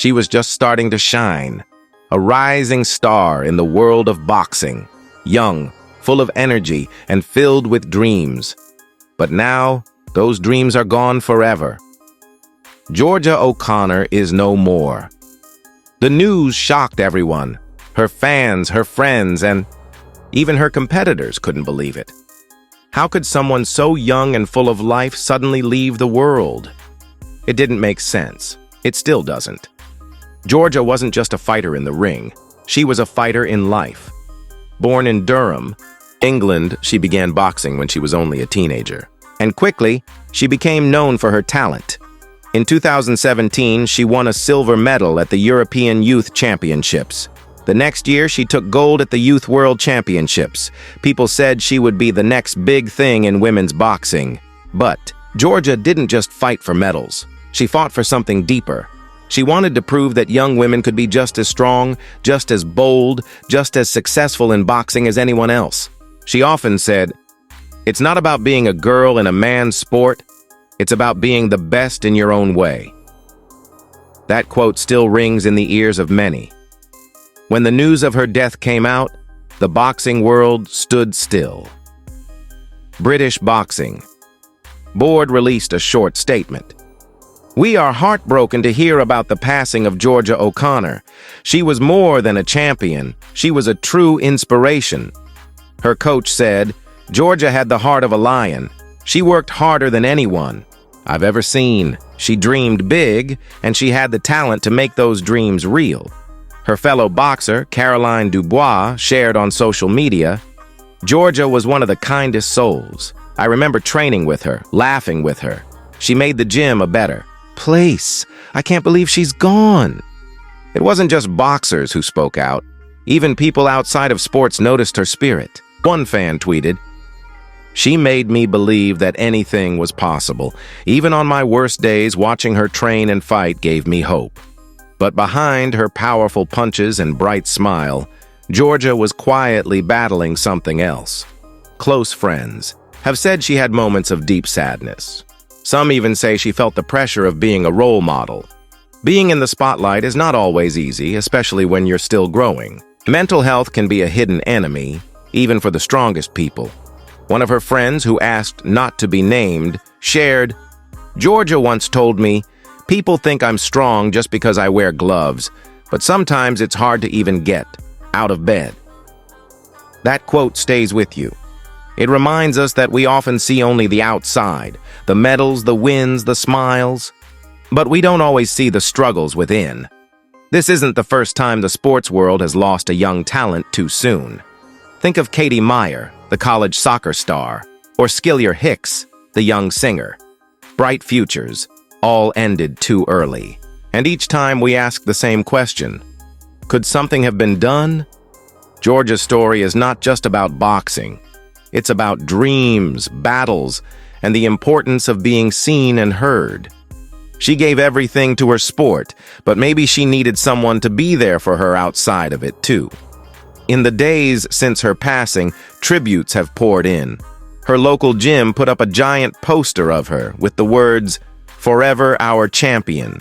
She was just starting to shine, a rising star in the world of boxing, young, full of energy, and filled with dreams. But now, those dreams are gone forever. Georgia O'Connor is no more. The news shocked everyone. Her fans, her friends, and even her competitors couldn't believe it. How could someone so young and full of life suddenly leave the world? It didn't make sense. It still doesn't. Georgia wasn't just a fighter in the ring. She was a fighter in life. Born in Durham, England, she began boxing when she was only a teenager. And quickly, she became known for her talent. In 2017, she won a silver medal at the European Youth Championships. The next year, she took gold at the Youth World Championships. People said she would be the next big thing in women's boxing. But Georgia didn't just fight for medals. She fought for something deeper. She wanted to prove that young women could be just as strong, just as bold, just as successful in boxing as anyone else. She often said, "It's not about being a girl in a man's sport. It's about being the best in your own way." That quote still rings in the ears of many. When the news of her death came out, the boxing world stood still. British Boxing Board released a short statement. "We are heartbroken to hear about the passing of Georgia O'Connor. She was more than a champion. She was a true inspiration." Her coach said, "Georgia had the heart of a lion. She worked harder than anyone I've ever seen. She dreamed big, and she had the talent to make those dreams real." Her fellow boxer, Caroline Dubois, shared on social media, "Georgia was one of the kindest souls. I remember training with her, laughing with her. She made the gym a better place. I can't believe she's gone." It wasn't just boxers who spoke out. Even people outside of sports noticed her spirit. One fan tweeted, "She made me believe that anything was possible. Even on my worst days, watching her train and fight gave me hope." But behind her powerful punches and bright smile, Georgia was quietly battling something else. Close friends have said she had moments of deep sadness. Some even say she felt the pressure of being a role model. Being in the spotlight is not always easy, especially when you're still growing. Mental health can be a hidden enemy, even for the strongest people. One of her friends, who asked not to be named, shared, "Georgia once told me, 'People think I'm strong just because I wear gloves, but sometimes it's hard to even get out of bed.'" That quote stays with you. It reminds us that we often see only the outside, the medals, the wins, the smiles, but we don't always see the struggles within. This isn't the first time the sports world has lost a young talent too soon. Think of Katie Meyer, the college soccer star, or Skillier Hicks, the young singer. Bright futures, all ended too early. And each time we ask the same question: could something have been done? Georgia's story is not just about boxing. It's about dreams, battles, and the importance of being seen and heard. She gave everything to her sport, but maybe she needed someone to be there for her outside of it too. In the days since her passing, tributes have poured in. Her local gym put up a giant poster of her with the words, "Forever our champion."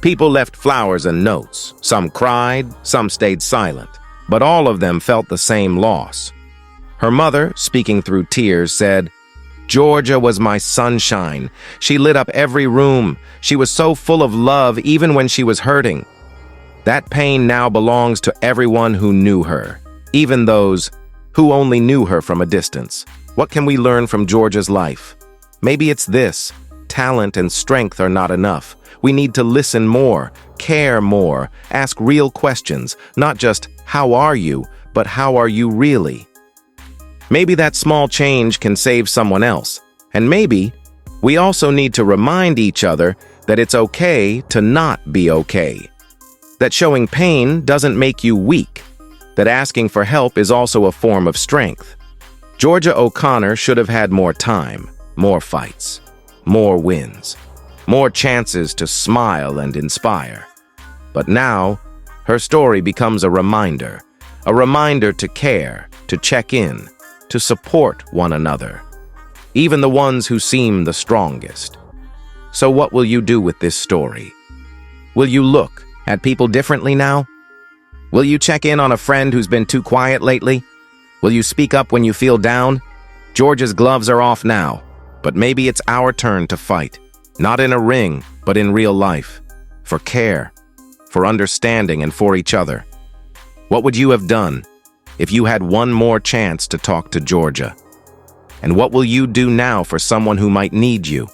People left flowers and notes. Some cried, some stayed silent, but all of them felt the same loss. Her mother, speaking through tears, said, "Georgia was my sunshine. She lit up every room. She was so full of love even when she was hurting." That pain now belongs to everyone who knew her, even those who only knew her from a distance. What can we learn from Georgia's life? Maybe it's this: talent and strength are not enough. We need to listen more, care more, ask real questions, not just, "How are you?" but "How are you really?" Maybe that small change can save someone else. And maybe we also need to remind each other that it's okay to not be okay. That showing pain doesn't make you weak. That asking for help is also a form of strength. Georgia O'Connor should have had more time, more fights, more wins, more chances to smile and inspire. But now, her story becomes a reminder to care, to check in, to support one another, even the ones who seem the strongest. So what will you do with this story? Will you look at people differently now? Will you check in on a friend who's been too quiet lately? Will you speak up when you feel down? George's gloves are off now, but maybe it's our turn to fight. Not in a ring, but in real life. For care, for understanding, and for each other. What would you have done if you had one more chance to talk to Georgia? And what will you do now for someone who might need you?